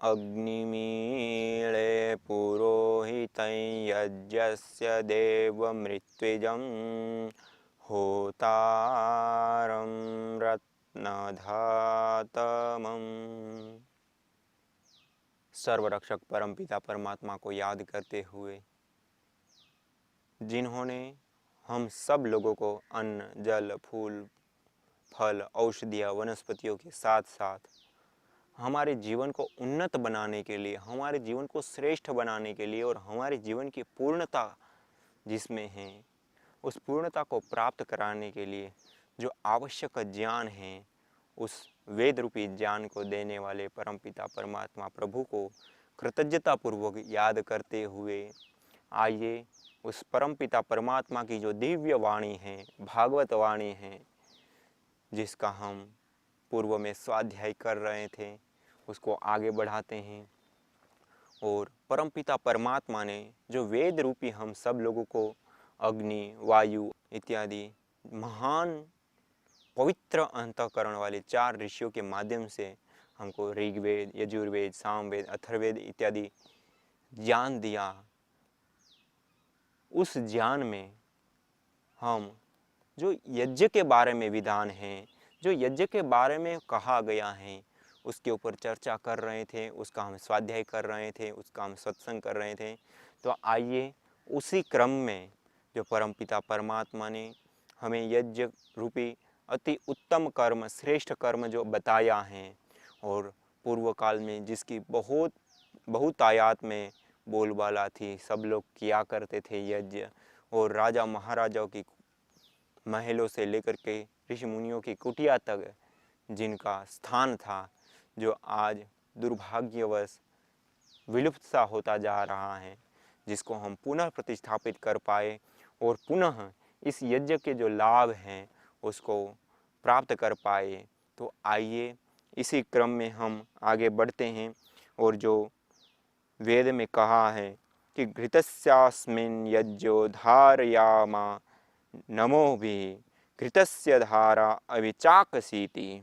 अग्निमीळे पुरोहितं यज्ञस्य देवमृत्विजं होतारं रत्नधातमम्। सर्वरक्षक परमपिता परमात्मा को याद करते हुए, जिन्होंने हम सब लोगों को अन्न, जल, फूल, फल, औषधियाँ, वनस्पतियों के साथ साथ हमारे जीवन को उन्नत बनाने के लिए, हमारे जीवन को श्रेष्ठ बनाने के लिए और हमारे जीवन की पूर्णता जिसमें है, उस पूर्णता को प्राप्त कराने के लिए जो आवश्यक ज्ञान है, उस वेद रूपी ज्ञान को देने वाले परमपिता परमात्मा प्रभु को कृतज्ञतापूर्वक याद करते हुए आइए उस परमपिता परमात्मा की जो दिव्य वाणी है, भागवत वाणी है, जिसका हम पूर्व में स्वाध्याय कर रहे थे, उसको आगे बढ़ाते हैं। और परमपिता परमात्मा ने जो वेद रूपी हम सब लोगों को अग्नि, वायु इत्यादि महान पवित्र अंतःकरण वाले 4 ऋषियों के माध्यम से हमको ऋग्वेद, यजुर्वेद, सामवेद, अथर्ववेद इत्यादि ज्ञान दिया। उस ज्ञान में हम जो यज्ञ के बारे में विधान हैं, जो यज्ञ के बारे में कहा गया है, उसके ऊपर चर्चा कर रहे थे, उसका हम स्वाध्याय कर रहे थे, उसका हम सत्संग कर रहे थे। तो आइए उसी क्रम में जो परमपिता परमात्मा ने हमें यज्ञ रूपी अति उत्तम कर्म, श्रेष्ठ कर्म जो बताया है, और पूर्व काल में जिसकी बहुत आयात में बोलबाला थी, सब लोग किया करते थे यज्ञ, और राजा महाराजाओं की महलों से लेकर के ऋषि मुनियों की कुटिया तक जिनका स्थान था, जो आज दुर्भाग्यवश विलुप्त सा होता जा रहा है, जिसको हम पुनः प्रतिस्थापित कर पाए और पुनः इस यज्ञ के जो लाभ हैं उसको प्राप्त कर पाए। तो आइए इसी क्रम में हम आगे बढ़ते हैं। और जो वेद में कहा है कि घृतस्यास्मिन् यज्ञो धारयामा नमो भी घृतस्य धारा अविचाकसीति।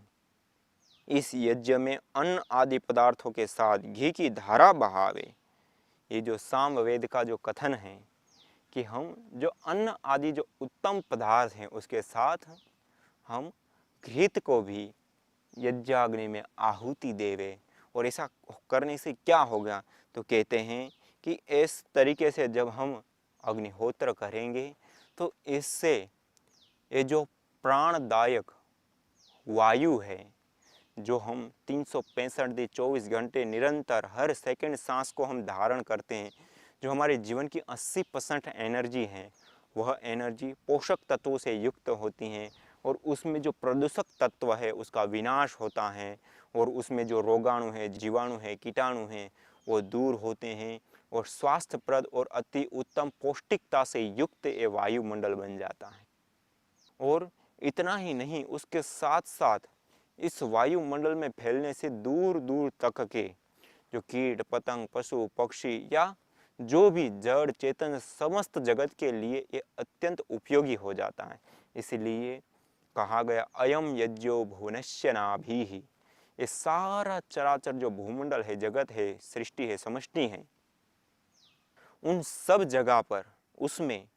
इस यज्ञ में अन्न आदि पदार्थों के साथ घी की धारा बहावे। ये जो सामवेद का जो कथन है कि हम जो अन्न आदि जो उत्तम पदार्थ हैं उसके साथ हम घृत को भी यज्ञाग्नि में आहुति देवे। और ऐसा करने से क्या होगा, तो कहते हैं कि इस तरीके से जब हम अग्निहोत्र करेंगे तो इससे ये जो प्राणदायक वायु है, जो हम 365 दिन 24 घंटे निरंतर हर सेकंड सांस को हम धारण करते हैं, जो हमारे जीवन की 80% एनर्जी है, वह एनर्जी पोषक तत्वों से युक्त होती हैं, और उसमें जो प्रदूषक तत्व है उसका विनाश होता है, और उसमें जो रोगाणु है, जीवाणु है, कीटाणु हैं, वो दूर होते हैं, और स्वास्थ्यप्रद और अति उत्तम पौष्टिकता से युक्त ये वायुमंडल बन जाता है। और इतना ही नहीं, उसके साथ साथ इस वायुमंडल में फैलने से दूर दूर तक के जो कीट पतंग, पशु पक्षी या जो भी जड़ चेतन समस्त जगत के लिए ये अत्यंत उपयोगी हो जाता है। इसलिए कहा गया अयम यज्ञो भुवनस्य नाभिः। ये सारा चराचर जो भूमंडल है, जगत है, सृष्टि है, समष्टि है, उन सब जगह पर उसमें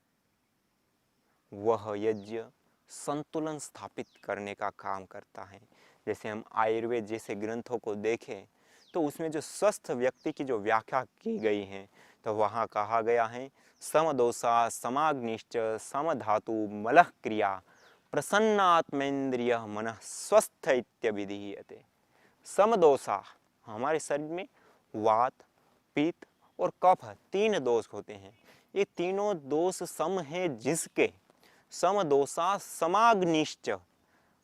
वह यज्ञ संतुलन स्थापित करने का काम करता है। जैसे हम आयुर्वेद जैसे ग्रंथों को देखें तो उसमें जो स्वस्थ व्यक्ति की जो व्याख्या की गई है, तो वहाँ कहा गया है समदोषा समाग्निश्च समधातु मलः क्रिया प्रसन्नात्मेन्द्रिय मनः स्वस्थ इत्यभिधीयते। समदोषा, हमारे शरीर में वात, पित्त और कफ 3 दोष होते हैं। ये तीनों दोष सम है जिसके, समदोषा समाग्निश्च,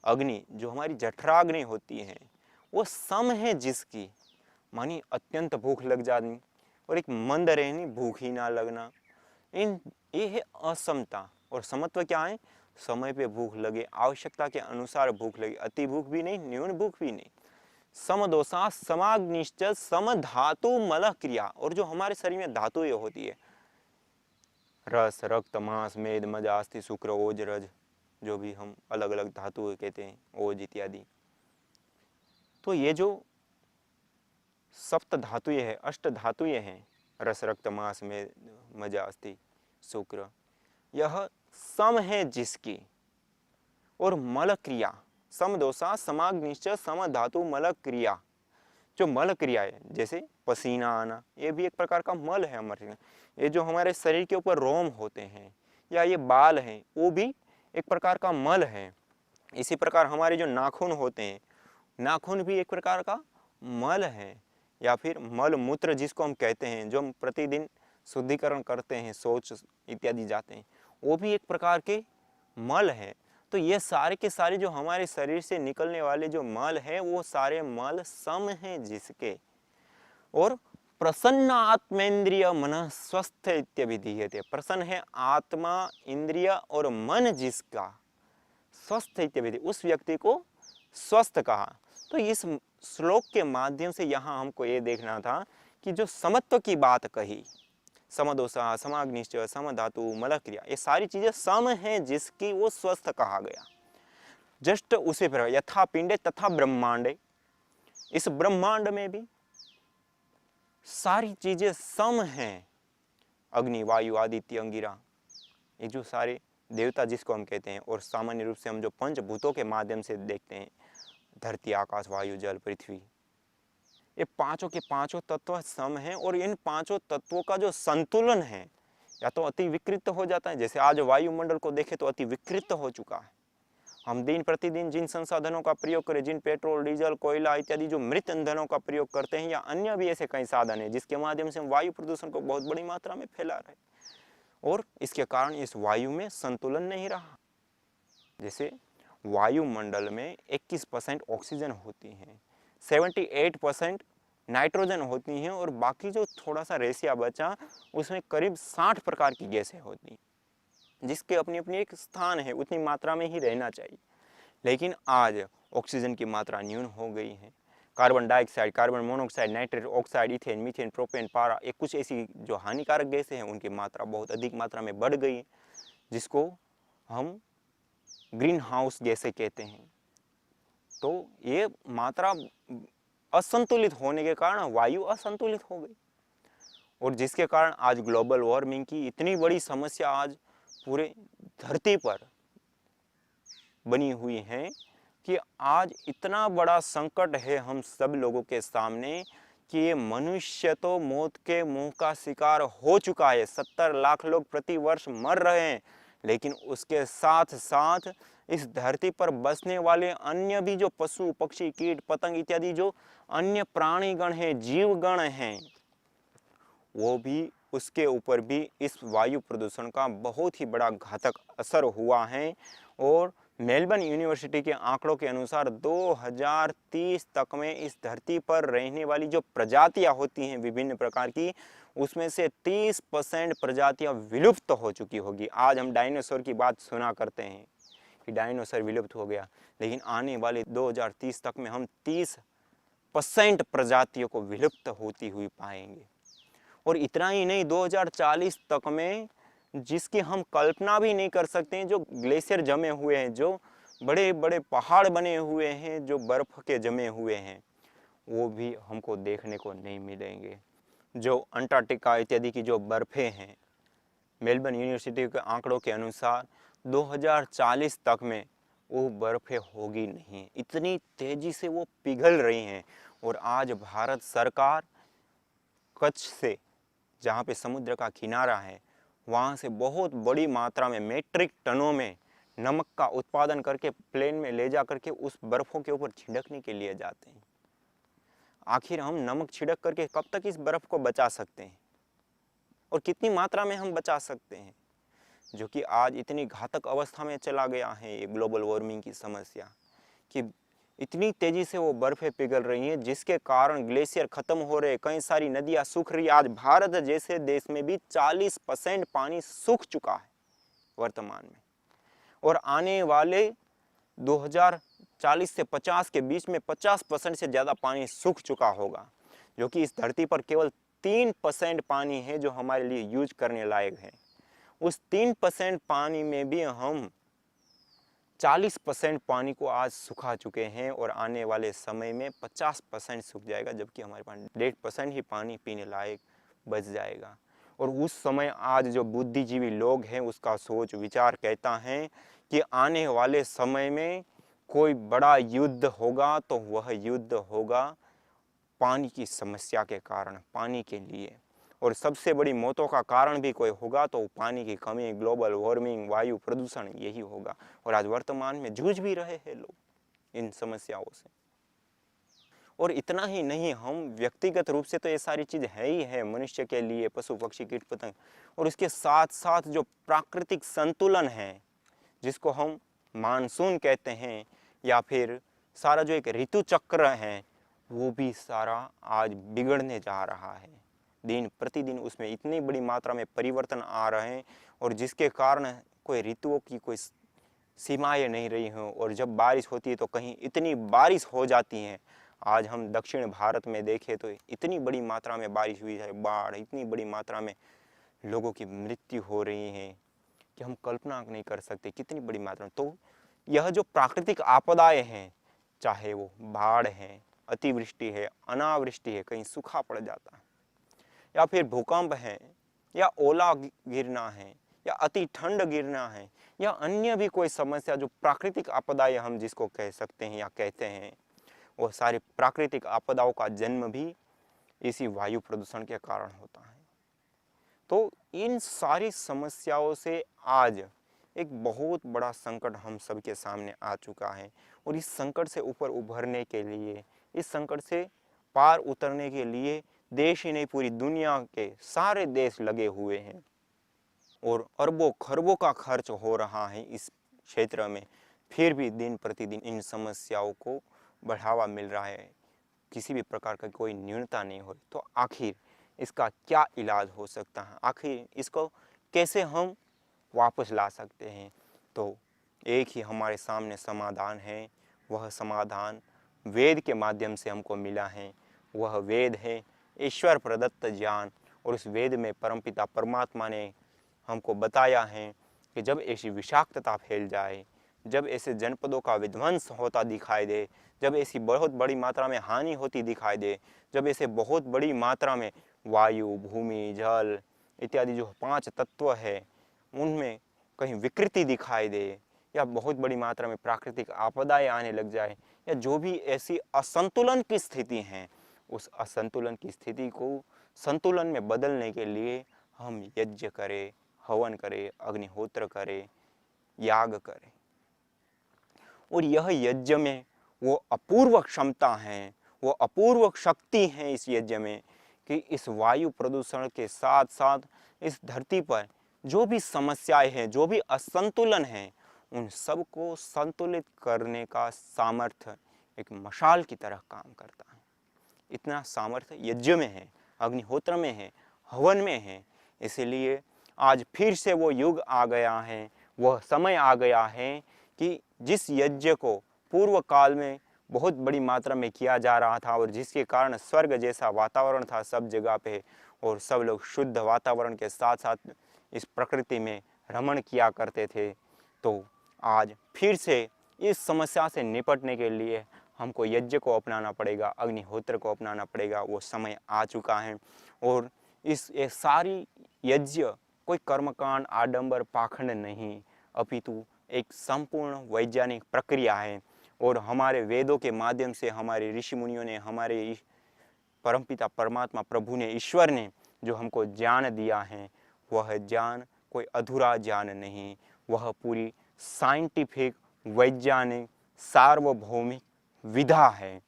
अग्नि जो हमारी जठराग्नि होती है वो सम है जिसकी, मानी अत्यंत भूख लग जानी और एक मंद रहनी, भूख ही ना लगना, ये है असमता। और समत्व क्या है, समय पे भूख लगे, आवश्यकता के अनुसार भूख लगे, अति भूख भी नहीं, न्यून भूख भी नहीं। समदोषा समाग्निश्च समधातु मलः क्रिया, और जो हमारे शरीर में धातुएं होती है, रस, रक्त, मांस, मेद, मज, अस्थि, शुक्र, ओज, रज, जो भी हम अलग अलग धातु कहते हैं, ओज इत्यादि। तो ये जो सप्त धातु है, अष्ट धातु हैं, रस रक्त मांस में मजा अस्ति शुक्र, यह सम है जिसकी, और मल क्रिया सम दोषा समाग्निश्च सम धातु मल क्रिया, जो मल क्रिया है जैसे पसीना आना, ये भी एक प्रकार का मल है हमारे। ये जो हमारे शरीर के ऊपर रोम होते हैं या ये बाल हैं, वो भी एक प्रकार का मल है। इसी प्रकार हमारे जो नाखून होते हैं, नाखून भी एक प्रकार का मल है, या फिर मल मूत्र जिसको हम कहते हैं, जो हम प्रतिदिन शुद्धिकरण करते हैं, शौच इत्यादि जाते हैं, वो भी एक प्रकार के मल है। तो ये सारे के सारे जो हमारे शरीर से निकलने वाले जो मल है, वो सारे मल सम हैं जिसके, और प्रसन्न आत्मेन्द्रिय मन स्वस्थ इत्यभिधीयते, प्रसन्न है आत्मा इंद्रिय और मन जिसका, स्वस्थ इत्यभिधि, उस व्यक्ति को स्वस्थ कहा। तो इस श्लोक के माध्यम से यहाँ हमको ये देखना था कि जो समत्व की बात कही, समदोषा समाग्निश्च सम धातु मल क्रिया, ये सारी चीजें सम हैं जिसकी, वो स्वस्थ कहा गया। जस्ट उसी पर यथा पिंडे तथा ब्रह्मांडे, इस ब्रह्मांड में भी सारी चीजें सम हैं, अग्नि वायु आदित्य अंगिरा, ये जो सारे देवता जिसको हम कहते हैं, और सामान्य रूप से हम जो पंचभूतों के माध्यम से देखते हैं, धरती आकाश वायु जल पृथ्वी, ये पांचों के पांचों तत्व सम हैं, और इन पांचों तत्वों का जो संतुलन है या तो अति विकृत हो जाता है, जैसे आज वायुमंडल को देखें तो अति विकृत हो चुका है। हम दिन प्रतिदिन जिन संसाधनों का प्रयोग करें, जिन पेट्रोल डीजल कोयला इत्यादि जो मृत ईंधनों का प्रयोग करते हैं, या अन्य भी ऐसे कई साधन हैं जिसके माध्यम से हम वायु प्रदूषण को बहुत बड़ी मात्रा में फैला रहे हैं, और इसके कारण इस वायु में संतुलन नहीं रहा। जैसे वायुमंडल में 21% ऑक्सीजन होती है, 78% नाइट्रोजन होती हैं, और बाकी जो थोड़ा सा रेशिया बचा उसमें करीब 60 प्रकार की गैसें होती हैं, जिसके अपनी अपनी एक स्थान है, उतनी मात्रा में ही रहना चाहिए। लेकिन आज ऑक्सीजन की मात्रा न्यून हो गई है, carbon dioxide, carbon monoxide, nitrate oxide, ethane, methane, propane, पारा, एक कुछ ऐसी जो हानिकारक गैसें हैं उनकी मात्रा बहुत अधिक मात्रा में बढ़ गई है, जिसको हम ग्रीन हाउस गैसें कहते हैं। तो ये मात्रा असंतुलित होने के कारण वायु असंतुलित हो गई, और जिसके कारण आज ग्लोबल वार्मिंग की इतनी बड़ी समस्या आज पूरे धरती पर बनी हुई है कि आज इतना बड़ा संकट है हम सब लोगों के सामने कि ये मनुष्य तो मौत के मुंह का शिकार हो चुका है। 70 लाख लोग प्रति वर्ष मर रहे हैं, लेकिन उसके साथ साथ इस धरती पर बसने वाले अन्य भी जो पशु पक्षी कीट पतंग इत्यादि जो अन्य प्राणीगण हैं, जीवगण हैं, वो भी उसके ऊपर भी इस वायु प्रदूषण का बहुत ही बड़ा घातक असर हुआ है। और मेलबर्न यूनिवर्सिटी के आंकड़ों के अनुसार 2030 तक में इस धरती पर रहने वाली जो प्रजातियां होती हैं विभिन्न प्रकार की, उसमें से 30% प्रजातियां विलुप्त हो चुकी होगी। आज हम डायनासोर की बात सुना करते हैं कि डायनासोर विलुप्त हो गया, लेकिन आने वाले 2030 तक में हम 30% प्रजातियों को विलुप्त होती हुई पाएंगे। और इतना ही नहीं, 2040 तक में जिसकी हम कल्पना भी नहीं कर सकते हैं, जो ग्लेशियर जमे हुए हैं, जो बड़े बड़े पहाड़ बने हुए हैं, जो बर्फ के जमे हुए हैं, वो भी हमको देखने को नहीं मिलेंगे। जो अंटार्कटिका इत्यादि की जो बर्फें हैं, मेलबर्न यूनिवर्सिटी के आंकड़ों के अनुसार 2040 तक में वो बर्फें होगी नहीं, इतनी तेजी से वो पिघल रही हैं। और आज भारत सरकार कच्छ से, जहाँ पे समुद्र का किनारा है, वहाँ से बहुत बड़ी मात्रा में मेट्रिक टनों में नमक का उत्पादन करके प्लेन में ले जा करके उस बर्फ़ों के ऊपर छिड़कने के लिए जाते हैं। आखिर हम नमक छिड़क करके कब तक इस बर्फ़ को बचा सकते हैं, और कितनी मात्रा में हम बचा सकते हैं, जो कि आज इतनी घातक अवस्था में चला गया है ये ग्लोबल वार्मिंग की समस्या, कि इतनी तेजी से वो बर्फें पिघल रही हैं, जिसके कारण ग्लेशियर खत्म हो रहे, कई सारी नदियां सूख रही। आज भारत जैसे देश में भी 40% पानी सूख चुका है वर्तमान में, और आने वाले 2040 से 50 के बीच में 50% से ज़्यादा पानी सूख चुका होगा, जो कि इस धरती पर केवल 3% पानी है जो हमारे लिए यूज करने लायक है। उस 3% पानी में भी हम 40% पानी को आज सुखा चुके हैं और आने वाले समय में 50% सूख जाएगा, जबकि हमारे पास 1.5% ही पानी पीने लायक बच जाएगा। और उस समय आज जो बुद्धिजीवी लोग हैं उसका सोच विचार कहता है कि आने वाले समय में कोई बड़ा युद्ध होगा तो वह युद्ध होगा पानी की समस्या के कारण, पानी के लिए। और सबसे बड़ी मौतों का कारण भी कोई होगा तो पानी की कमी, ग्लोबल वार्मिंग, वायु प्रदूषण, यही होगा। और आज वर्तमान में जूझ भी रहे हैं लोग इन समस्याओं से। और इतना ही नहीं, हम व्यक्तिगत रूप से तो ये सारी चीज़ है ही है मनुष्य के लिए, पशु पक्षी कीट पतंग, और इसके साथ साथ जो प्राकृतिक संतुलन है जिसको हम मानसून कहते हैं, या फिर सारा जो एक ऋतु चक्र है, वो भी सारा आज बिगड़ने जा रहा है। दिन प्रतिदिन उसमें इतनी बड़ी मात्रा में परिवर्तन आ रहे हैं, और जिसके कारण कोई ऋतुओं की कोई सीमाएं नहीं रही हों। और जब बारिश होती है तो कहीं इतनी बारिश हो जाती है। आज हम दक्षिण भारत में देखें तो इतनी बड़ी मात्रा में बारिश हुई है, बाढ़, इतनी बड़ी मात्रा में लोगों की मृत्यु हो रही है कि हम कल्पना नहीं कर सकते कितनी बड़ी मात्रा में। तो यह जो प्राकृतिक आपदाएं हैं, चाहे वो बाढ़ है, अतिवृष्टि है, अनावृष्टि है, कहीं सूखा पड़ जाता है, या फिर भूकंप है, या ओला गिरना है, या अति ठंड गिरना है, या अन्य भी कोई समस्या जो प्राकृतिक आपदाएं हम जिसको कह सकते हैं या कहते हैं, वो सारी प्राकृतिक आपदाओं का जन्म भी इसी वायु प्रदूषण के कारण होता है। तो इन सारी समस्याओं से आज एक बहुत बड़ा संकट हम सबके सामने आ चुका है, और इस संकट से ऊपर उभरने के लिए, इस संकट से पार उतरने के लिए देश ही नहीं पूरी दुनिया के सारे देश लगे हुए हैं, और अरबों खरबों का खर्च हो रहा है इस क्षेत्र में। फिर भी दिन प्रतिदिन इन समस्याओं को बढ़ावा मिल रहा है, किसी भी प्रकार का कोई न्यूनता नहीं हो रही। तो आखिर इसका क्या इलाज हो सकता है, आखिर इसको कैसे हम वापस ला सकते हैं? तो एक ही हमारे सामने समाधान है। वह समाधान वेद के माध्यम से हमको मिला है। वह वेद है ईश्वर प्रदत्त ज्ञान, और उस वेद में परमपिता परमात्मा ने हमको बताया है कि जब ऐसी विषाक्तता फैल जाए, जब ऐसे जनपदों का विध्वंस होता दिखाई दे, जब ऐसी बहुत बड़ी मात्रा में हानि होती दिखाई दे, जब ऐसे बहुत बड़ी मात्रा में वायु, भूमि, जल इत्यादि जो 5 तत्व है उनमें कहीं विकृति दिखाई दे, या बहुत बड़ी मात्रा में प्राकृतिक आपदाएं आने लग जाए, या जो भी ऐसी असंतुलन की स्थिति है, उस असंतुलन की स्थिति को संतुलन में बदलने के लिए हम यज्ञ करें, हवन करें, अग्निहोत्र करें, याग करें। और यह यज्ञ में वो अपूर्व क्षमता है, वो अपूर्व शक्ति है इस यज्ञ में, कि इस वायु प्रदूषण के साथ साथ इस धरती पर जो भी समस्याएं हैं, जो भी असंतुलन है, उन सब को संतुलित करने का सामर्थ्य एक मशाल की तरह काम करता है। इतना सामर्थ्य यज्ञ में है, अग्निहोत्र में है, हवन में है। इसलिए आज फिर से वो युग आ गया है, वह समय आ गया है कि जिस यज्ञ को पूर्व काल में बहुत बड़ी मात्रा में किया जा रहा था, और जिसके कारण स्वर्ग जैसा वातावरण था सब जगह पे, और सब लोग शुद्ध वातावरण के साथ साथ इस प्रकृति में रमण किया करते थे, तो आज फिर से इस समस्या से निपटने के लिए हमको यज्ञ को अपनाना पड़ेगा, अग्निहोत्र को अपनाना पड़ेगा। वो समय आ चुका है। और ये सारी यज्ञ कोई कर्मकांड, आडंबर, पाखंड नहीं, अपितु एक संपूर्ण वैज्ञानिक प्रक्रिया है। और हमारे वेदों के माध्यम से हमारे ऋषि मुनियों ने, हमारे परमपिता परमात्मा प्रभु ने, ईश्वर ने जो हमको ज्ञान दिया है, वह ज्ञान कोई अधूरा ज्ञान नहीं, वह पूरी साइंटिफिक, वैज्ञानिक, सार्वभौमिक विधा है,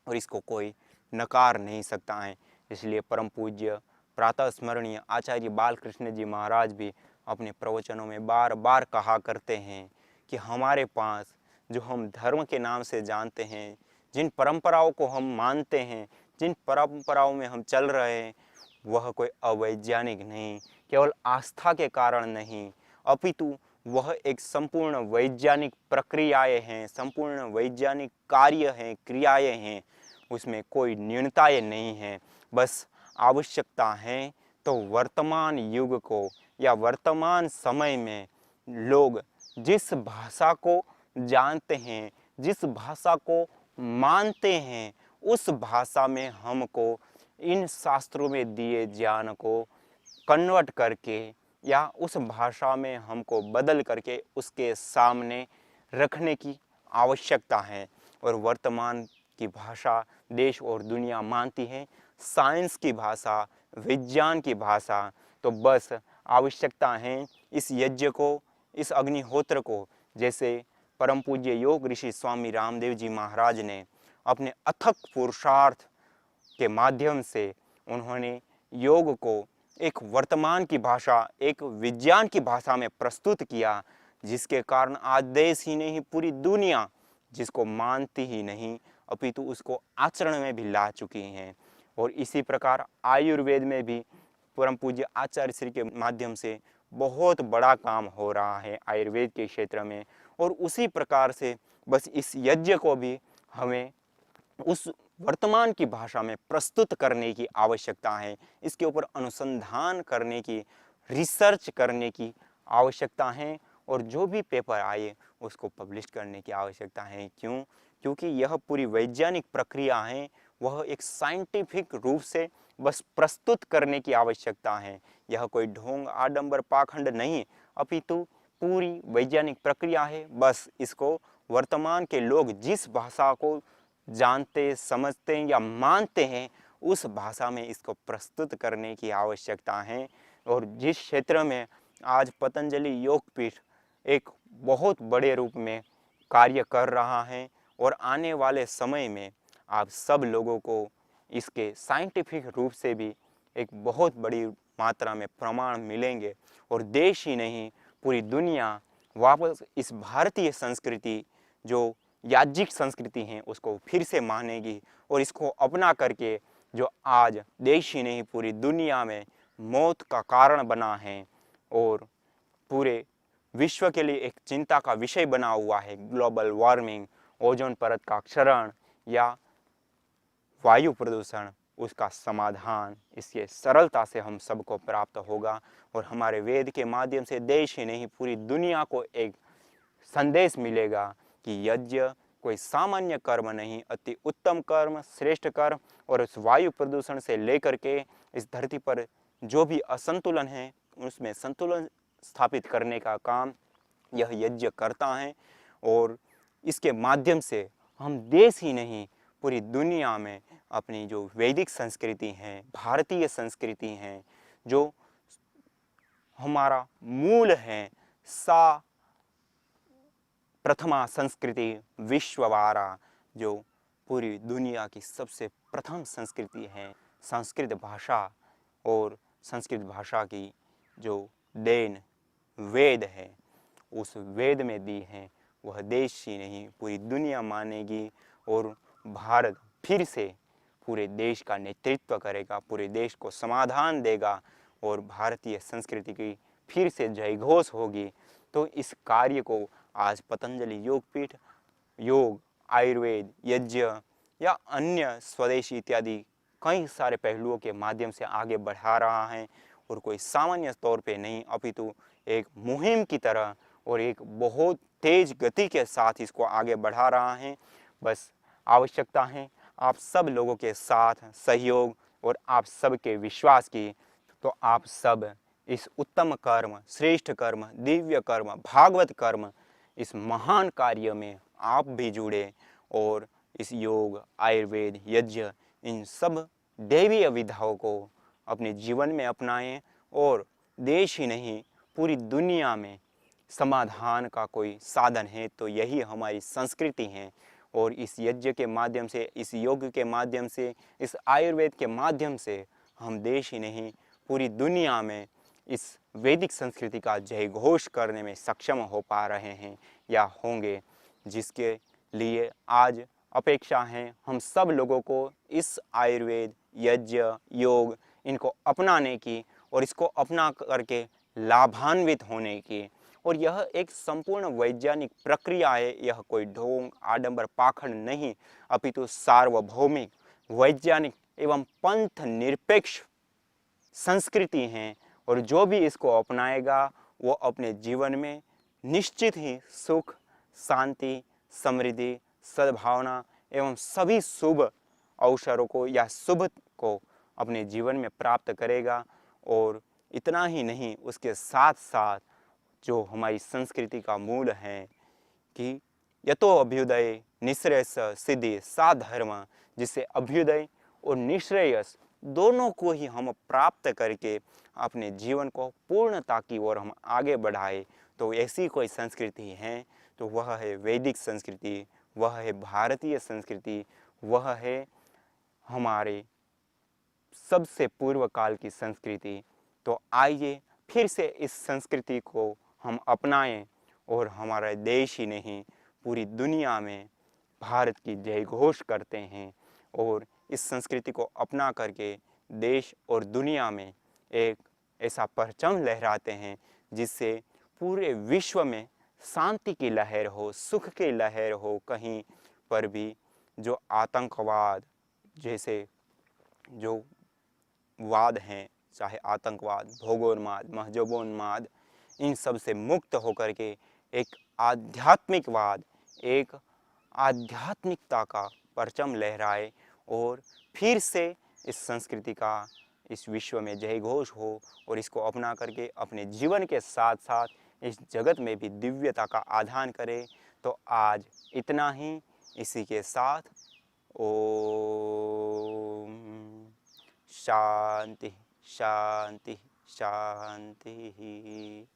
और इसको कोई नकार नहीं सकता है। इसलिए परम पूज्य प्रातः स्मरणीय आचार्य बालकृष्ण जी महाराज भी अपने प्रवचनों में बार बार कहा करते हैं कि हमारे पास जो हम धर्म के नाम से जानते हैं, जिन परंपराओं को हम मानते हैं, जिन परंपराओं में हम चल रहे हैं, वह कोई अवैज्ञानिक नहीं, केवल आस्था के कारण नहीं, अपितु वह एक संपूर्ण वैज्ञानिक प्रक्रियाएं हैं, संपूर्ण वैज्ञानिक कार्य हैं, क्रियाएं हैं। उसमें कोई न्यूनताएं नहीं हैं। बस आवश्यकता है तो वर्तमान युग को, या वर्तमान समय में लोग जिस भाषा को जानते हैं, जिस भाषा को मानते हैं, उस भाषा में हमको इन शास्त्रों में दिए ज्ञान को कन्वर्ट करके या उस भाषा में हमको बदल करके उसके सामने रखने की आवश्यकता है। और वर्तमान की भाषा देश और दुनिया मानती है, साइंस की भाषा, विज्ञान की भाषा। तो बस आवश्यकता है इस यज्ञ को, इस अग्निहोत्र को, जैसे परम पूज्य योग ऋषि स्वामी रामदेव जी महाराज ने अपने अथक पुरुषार्थ के माध्यम से उन्होंने योग को एक वर्तमान की भाषा, एक विज्ञान की भाषा में प्रस्तुत किया, जिसके कारण आज देश ही नहीं पूरी दुनिया जिसको मानती ही नहीं अपितु उसको आचरण में भी ला चुकी हैं। और इसी प्रकार आयुर्वेद में भी परम पूज्य आचार्य श्री के माध्यम से बहुत बड़ा काम हो रहा है आयुर्वेद के क्षेत्र में। और उसी प्रकार से बस इस यज्ञ को भी हमें उस वर्तमान की भाषा में प्रस्तुत करने की आवश्यकता है, इसके ऊपर अनुसंधान करने की, रिसर्च करने की आवश्यकता है। और जो भी पेपर आए उसको पब्लिश करने की आवश्यकता है। क्यों? क्योंकि यह पूरी वैज्ञानिक प्रक्रिया है, वह एक साइंटिफिक रूप से बस प्रस्तुत करने की आवश्यकता है। यह कोई ढोंग आडंबर पाखंड नहीं, अपितु पूरी वैज्ञानिक प्रक्रिया है। बस इसको वर्तमान के लोग जिस भाषा को जानते, समझते हैं या मानते हैं, उस भाषा में इसको प्रस्तुत करने की आवश्यकता है। और जिस क्षेत्र में आज पतंजलि योगपीठ एक बहुत बड़े रूप में कार्य कर रहा है और आने वाले समय में आप सब लोगों को इसके साइंटिफिक रूप से भी एक बहुत बड़ी मात्रा में प्रमाण मिलेंगे। और देश ही नहीं पूरी दुनिया वापस इस भारतीय संस्कृति जो याज्ञिक संस्कृति है उसको फिर से मानेगी। और इसको अपना करके जो आज देश ही नहीं पूरी दुनिया में मौत का कारण बना है और पूरे विश्व के लिए एक चिंता का विषय बना हुआ है, ग्लोबल वार्मिंग, ओजोन परत का क्षरण या वायु प्रदूषण, उसका समाधान इसके सरलता से हम सबको प्राप्त होगा। और हमारे वेद के माध्यम से देश ही नहीं पूरी दुनिया को एक संदेश मिलेगा कि यज्ञ कोई सामान्य कर्म नहीं, अति उत्तम कर्म, श्रेष्ठ कर्म। और उस वायु प्रदूषण से लेकर के इस धरती पर जो भी असंतुलन है उसमें संतुलन स्थापित करने का काम यह यज्ञ करता है। और इसके माध्यम से हम देश ही नहीं पूरी दुनिया में अपनी जो वैदिक संस्कृति है, भारतीय संस्कृति है, जो हमारा मूल है, सा प्रथमा संस्कृति विश्ववारा, जो पूरी दुनिया की सबसे प्रथम संस्कृति है, संस्कृत भाषा। और संस्कृत भाषा की जो देन वेद है, उस वेद में दी है, वह देश ही नहीं पूरी दुनिया मानेगी। और भारत फिर से पूरे देश का नेतृत्व करेगा, पूरे देश को समाधान देगा और भारतीय संस्कृति की फिर से जयघोष होगी। तो इस कार्य को आज पतंजलि योगपीठ योग, आयुर्वेद, यज्ञ या अन्य स्वदेशी इत्यादि कई सारे पहलुओं के माध्यम से आगे बढ़ा रहा है। और कोई सामान्य तौर पे नहीं, अपितु एक मुहिम की तरह और एक बहुत तेज गति के साथ इसको आगे बढ़ा रहा है। बस आवश्यकता है आप सब लोगों के साथ सहयोग और आप सब के विश्वास की। तो आप सब इस उत्तम कर्म, श्रेष्ठ कर्म, दिव्य कर्म, भागवत कर्म, इस महान कार्य में आप भी जुड़े और इस योग, आयुर्वेद, यज्ञ, इन सब दैवीय विधाओं को अपने जीवन में अपनाएं। और देश ही नहीं पूरी दुनिया में समाधान का कोई साधन है तो यही हमारी संस्कृति है। और इस यज्ञ के माध्यम से, इस योग के माध्यम से, इस आयुर्वेद के माध्यम से हम देश ही नहीं पूरी दुनिया में इस वैदिक संस्कृति का जय घोष करने में सक्षम हो पा रहे हैं या होंगे, जिसके लिए आज अपेक्षा है हम सब लोगों को इस आयुर्वेद, यज्ञ, योग इनको अपनाने की और इसको अपना करके लाभान्वित होने की। और यह एक संपूर्ण वैज्ञानिक प्रक्रिया है, यह कोई ढोंग आडंबर पाखंड नहीं, अपितु सार्वभौमिक, वैज्ञानिक एवं पंथ निरपेक्ष संस्कृति है। और जो भी इसको अपनाएगा वो अपने जीवन में निश्चित ही सुख, शांति, समृद्धि, सद्भावना एवं सभी शुभ अवसरों को या शुभ को अपने जीवन में प्राप्त करेगा। और इतना ही नहीं, उसके साथ साथ जो हमारी संस्कृति का मूल है कि यतो अभ्युदय निःश्रेयस सिद्धि सा धर्म, जिससे अभ्युदय और निःश्रेयस दोनों को ही हम प्राप्त करके अपने जीवन को पूर्णता की ओर हम आगे बढ़ाए, तो ऐसी कोई संस्कृति है तो वह है वैदिक संस्कृति, वह है भारतीय संस्कृति, वह है हमारे सबसे पूर्व काल की संस्कृति। तो आइए फिर से इस संस्कृति को हम अपनाएं और हमारा देश ही नहीं पूरी दुनिया में भारत की जय घोष करते हैं और इस संस्कृति को अपना करके देश और दुनिया में एक ऐसा परचम लहराते हैं जिससे पूरे विश्व में शांति की लहर हो, सुख की लहर हो। कहीं पर भी जो आतंकवाद जैसे जो वाद हैं, चाहे आतंकवाद, भौगोलवाद, महजबोन्माद, इन सब से मुक्त होकर के एक आध्यात्मिकवाद, एक आध्यात्मिकता का परचम लहराए और फिर से इस संस्कृति का इस विश्व में जय घोष हो और इसको अपना करके अपने जीवन के साथ साथ इस जगत में भी दिव्यता का आधान करे। तो आज इतना ही, इसी के साथ ओम शांति शांति शांति।